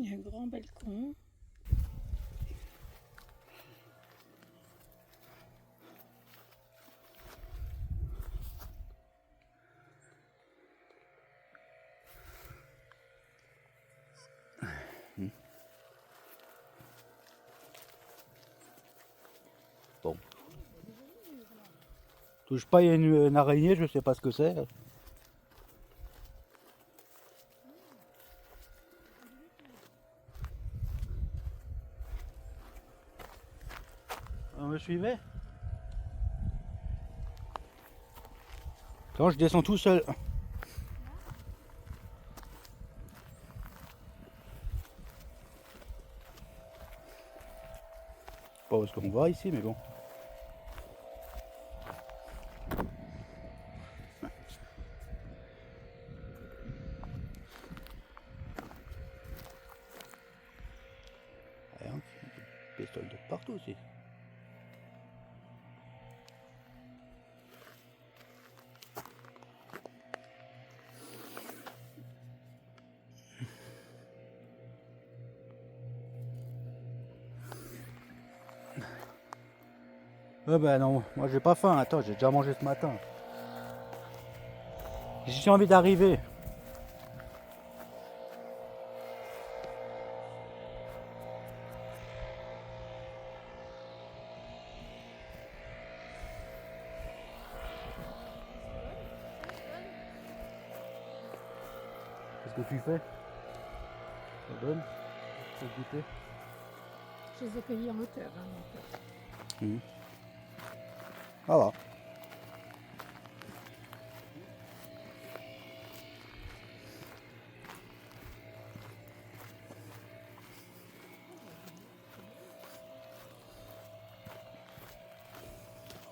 Il y a un grand balcon. Bon. Touche pas, il y a une araignée, je sais pas ce que c'est. On me suivait. Quand je descends tout seul. Pas ce qu'on voit ici, mais bon. Rien, des pistolets de partout aussi. Ben non, moi j'ai pas faim, attends, j'ai déjà mangé ce matin. J'ai envie d'arriver. Qu'est-ce que tu fais? Ça donne? Faut goûter. Je les ai cueillis en hauteur. Ah va.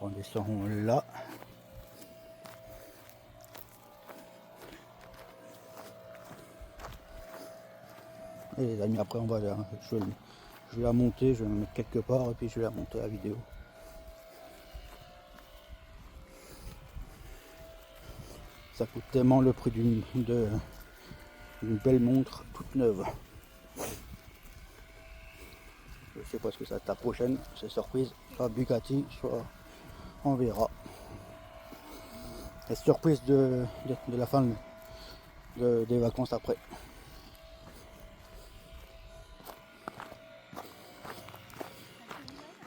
On descend là. Et les amis, après on va je vais la monter, je vais la mettre quelque part et puis je vais la monter à la vidéo. Ça coûte tellement le prix d'une belle montre toute neuve. Je sais pas ce que ça va être la prochaine, c'est surprise, soit Bugatti, soit on verra. La surprise de la fin des vacances après.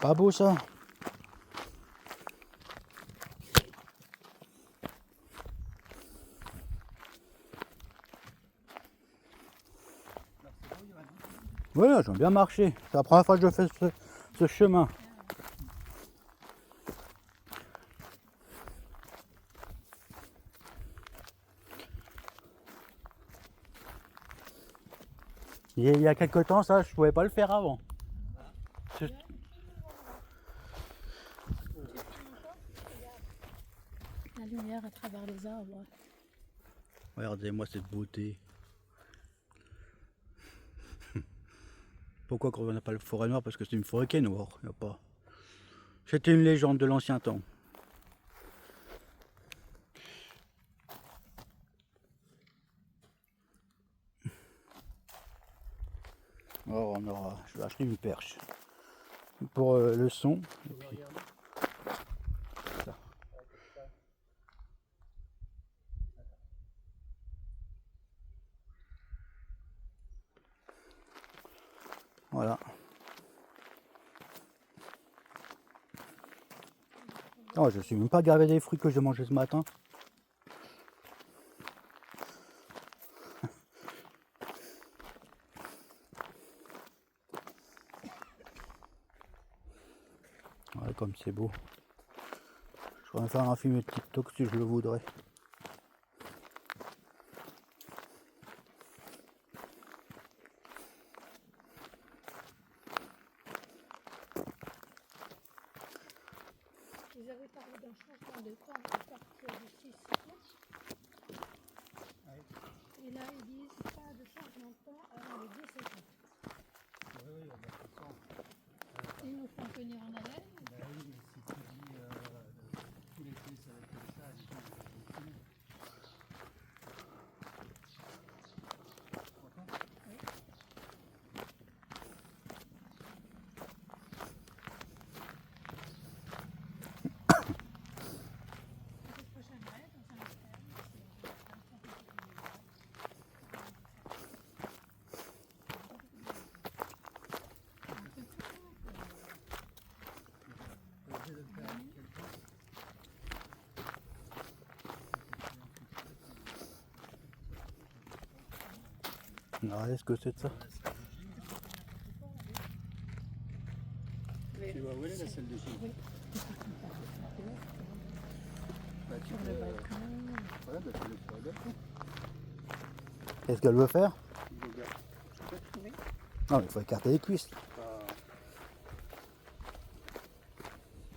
Pas beau ça? Voilà, j'aime bien marcher. C'est la première fois que je fais ce chemin. Il y a quelques temps, ça, je pouvais pas le faire avant. La lumière à travers les arbres. Regardez-moi cette beauté. Pourquoi on n'a pas le forêt noire? Parce que c'est une forêt qui est noire. Y a pas... C'était une légende de l'ancien temps. Alors je vais acheter une perche pour le son. Et puis... Voilà. Oh, je suis même pas gavé des fruits que j'ai mangé ce matin. Ouais, comme c'est beau. Je pourrais faire un film TikTok si je le voudrais. Ils avaient parlé d'un changement de temps à partir du 6 septembre. Et là, ils disent pas de changement de temps avant le 10 septembre. Ils nous font tenir en haleine. Tout l'été, ça va être comme ça, les gens vont continuer. Regardez ce que c'est de ça. Mais Tu vois où elle est la salle de gym? oui. Bah, tu Sur peux, le balcon. voilà, bah, tu le fais sur le balcon. Qu'est-ce qu'elle veut faire? Oui. Non, mais il faut écarter les cuisses.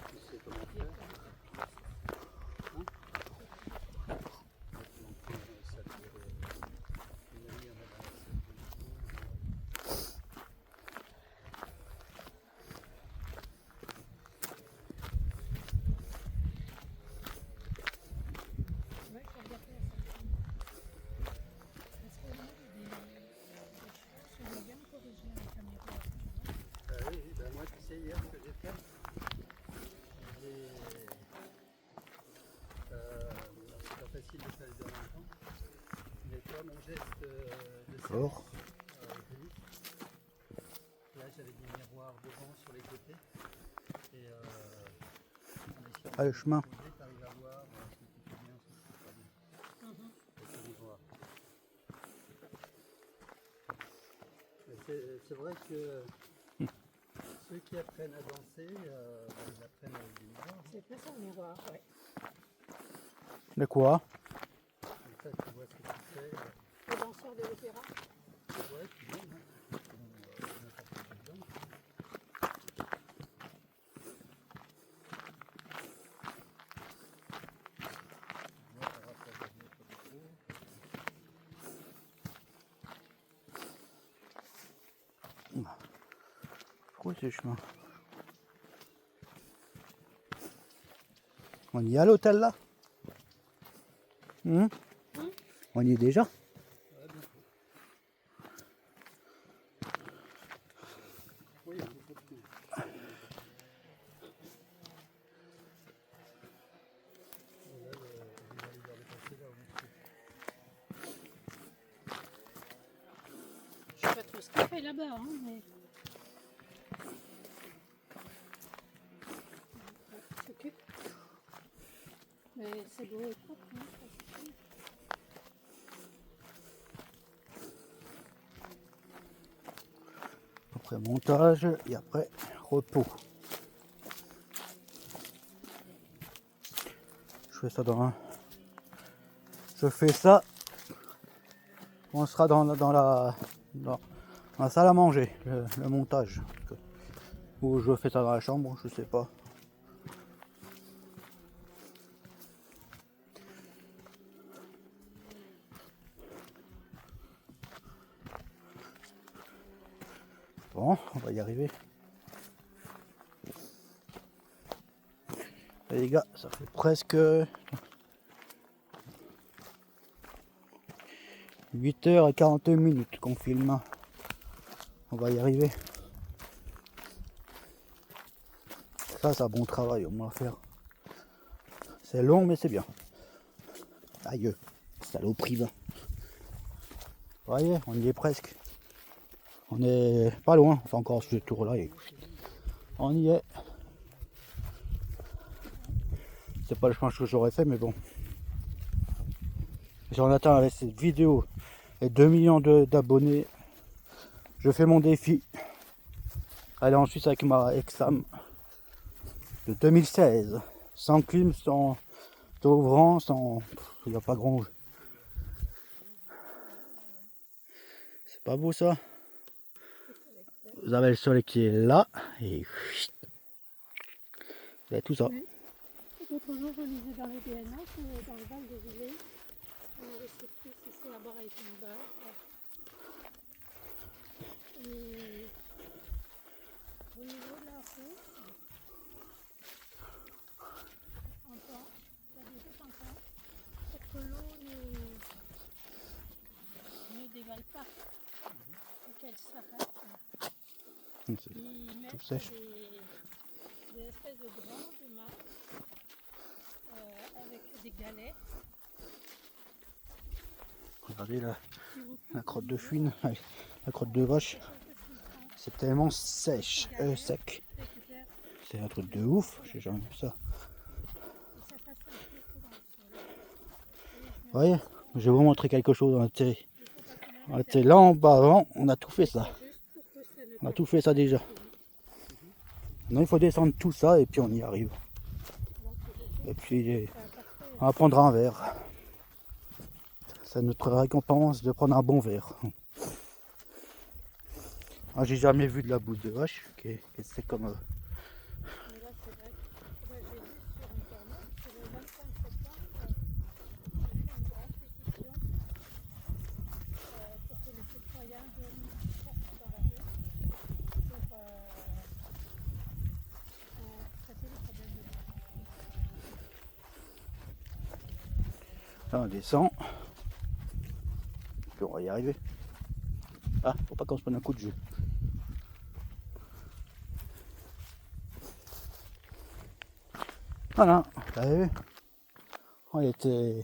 Tu sais comment faire. Ouais, je vais regarder la salle. Parce que là, il y a des choses, on va bien me corriger avec la caméra. Oui, ben moi tu sais hier ce que j'ai fait. C'est pas facile de faire les deux en même temps. Mais toi mon geste de D'accord. tennis. Là j'avais des miroirs devant sur les côtés. Et en essayant Ah, le chemin. tu arrives à voir ce que tu fais bien, ce que tu fais pas bien. Avec les miroirs. C'est vrai que ceux qui apprennent à danser, ils apprennent avec des miroirs. C'est plus un miroir, oui. De quoi? Comme ça, tu vois ce que tu fais. Les danseurs de l'opéra. Ouais, tu vois, hein. N'importe quel danse. Moi, par rapport à notre micro, Pourquoi c'est le chemin? On y est à l'hôtel là? On y est déjà? oui, il faut que tu... Je sais pas trop ce qu'il fait là-bas, hein, mais. Il s'occupe. Mais c'est beau et propre, hein, ça suffit. Après montage et après repos. Je fais ça dans un... Je fais ça. On sera dans la salle à manger, le montage. Ou je fais ça dans la chambre, je sais pas. Bon, on va y arriver. Et les gars, ça fait presque 8h41 qu'on filme. On va y arriver. Ça, c'est un bon travail, au moins à faire. C'est long, mais c'est bien. Aïe, saloperie. Vous voyez, on y est presque. On est pas loin, enfin encore ce tour-là. On y est. C'est pas le chemin que j'aurais fait, mais bon. Si on atteint avec cette vidéo et 2 millions d'abonnés, je fais mon défi. Aller en Suisse avec ma Exam de 2016. Sans clim, sans ouvrant, sans... Il n'y a pas grand... C'est pas beau ça? Vous avez le soleil qui est là. Et... Vous avez tout ça. Oui. L'autre jour, je lisais dans les DNA que dans le Val de Villers, on avait ce plus ici à Baraï-Timber. Et au niveau de la route, en temps, il y a des autres encore, pour que l'eau ne dévale pas, et qu'elle s'arrête. Ils mettent sèche. des espèces de grandes masses avec des galets. Regardez la crotte de fouine, la crotte de vache. C'est tellement sèche, sec. C'est un truc de ouf, j'ai jamais vu ça. Vous voyez, je vais vous montrer quelque chose dans la série. On était là en bas avant, on a tout fait ça. juste pour que ça ne On a tout fait ça déjà. Maintenant il faut descendre tout ça et puis on y arrive. Et puis on va prendre un verre. C'est notre récompense de prendre un bon verre. Ah, j'ai jamais vu de la boue de vache, c'est comme... Mais là, c'est vrai que j'ai vu sur Internet que le 25 septembre, j'ai fait une grande pétition pour que les citoyens sortent dans la rue pour traiter le problème de Là on descend. Puis on va y arriver. Ah, faut pas qu'on se prenne un coup de jus. Voilà, vous avez vu? On était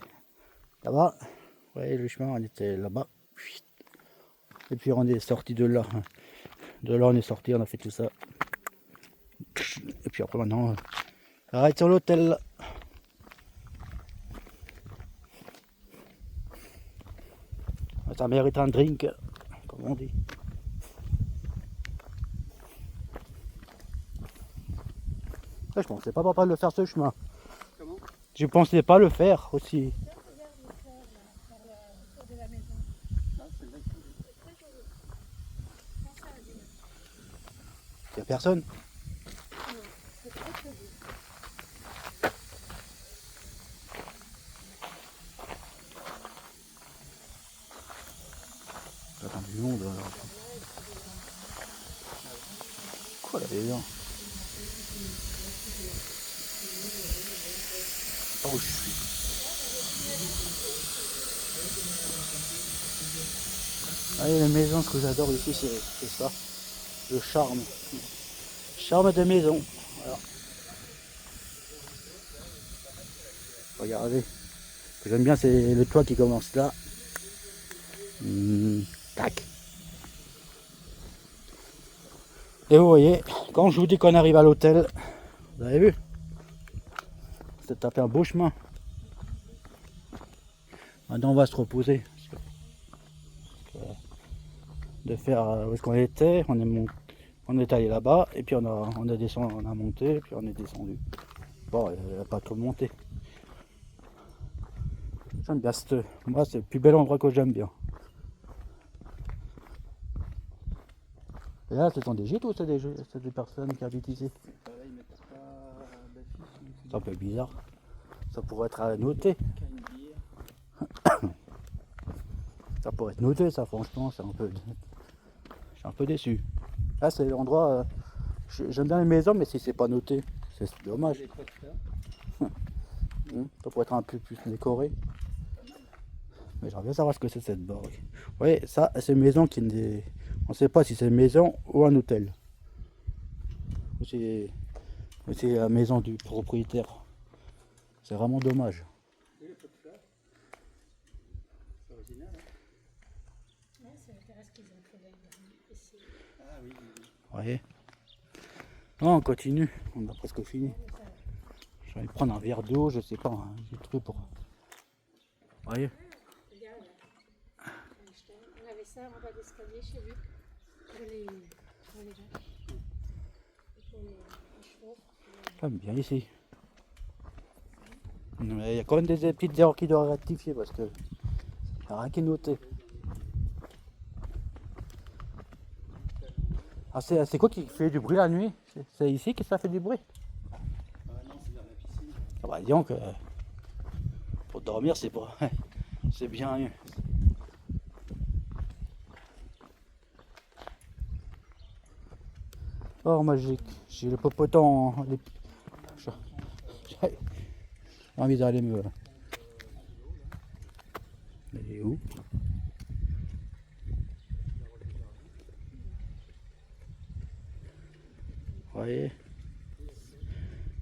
là-bas. Vous voyez le chemin, on était là-bas. Et puis on est sorti de là. De là on est sorti, on a fait tout ça. Et puis après maintenant, on arrête sur l'hôtel. Ça mérite un drink, comme on dit. Je pensais pas de le faire ce chemin. Comment? Je pensais pas le faire aussi. regarde le fleurs là, autour de la maison. Ah, c'est vrai. C'est très joli. Pense à un dimanche. Il n'y a personne. Non, c'est très joli. Attends, du monde. Quoi là, les gens? Oh, je suis. Allez, les maisons, ce que j'adore ici, c'est ça. Le charme. Charme de maison. Voilà. Regardez. Ce que j'aime bien, c'est le toit qui commence là. Tac. Et vous voyez, quand je vous dis qu'on arrive à l'hôtel, vous avez vu? C'est tapé un beau chemin. Maintenant on va se reposer. De faire où est-ce qu'on était, on est allé là-bas et puis on a descendu, on a monté, puis on est descendu. Bon, il n'y a pas trop monté. J'aime bien moi c'est le plus bel endroit que j'aime bien. Et là, ce sont des gîtes ou c'est des personnes qui habitent ici? Ils mettent pas d'affiche. C'est un peu bizarre. Ça pourrait être à noter. Ça pourrait être noté, ça, franchement, je suis un peu déçu. Là, c'est l'endroit. J'aime bien les maisons, mais si c'est pas noté, c'est dommage. Ça pourrait être un peu plus décoré. Mais j'aimerais bien savoir ce que c'est cette borne. Vous voyez, ça, c'est une maison qui n'est. On ne sait pas si c'est une maison ou un hôtel. Ou c'est la maison du propriétaire. C'est vraiment dommage. Oui, le pot de fleurs. C'est original. Hein? Ouais, c'est la terrasse qu'ils ont fait là ici. Ah oui. Vous voyez. Non, on continue. On a presque fini. Je vais aller prendre un verre d'eau, je sais pas, hein, j'ai trouvé pour. Vous voyez. Regarde là. On avait ça en bas d'escalier chez lui. Pour les vaches. Et pour les chevaux. J'aime bien ici. Mais il y a quand même des petites erreurs qui doivent rectifier parce que il n'y a rien qui est noté. Ah, c'est quoi qui fait du bruit la nuit? C'est ici que ça fait du bruit? Ah non, c'est vers la piscine. Ah bah disons que pour dormir c'est pas. C'est bien mieux. Oh magique, j'ai le popotan. J'ai envie d'aller me. Elle est où? Vous voyez?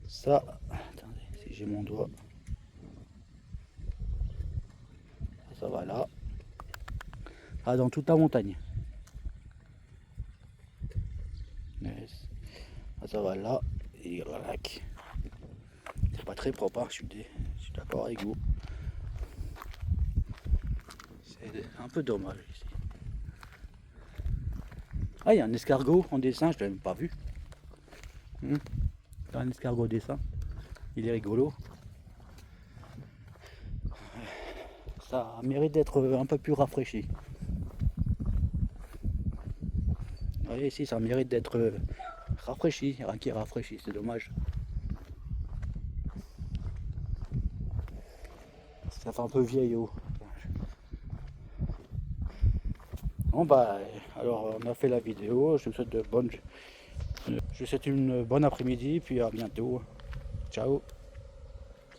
Ça. Attendez, si j'ai mon doigt. Ça va là. Ah, dans toute la montagne. Yes. Ah, ça va là. Et relax. C'est pas très propre, hein. Je suis d'accord avec vous. C'est un peu dommage ici. Ah, il y a un escargot en dessin, je ne l'avais même pas vu. Un escargot au dessin. Il est rigolo. Ça mérite d'être un peu plus rafraîchi. Vous voyez ici, ça mérite d'être rafraîchi. Rien qui est rafraîchi, c'est dommage. Ça fait un peu vieillot. Bon bah, alors on a fait la vidéo. Je vous souhaite une bonne après-midi, puis à bientôt. Ciao.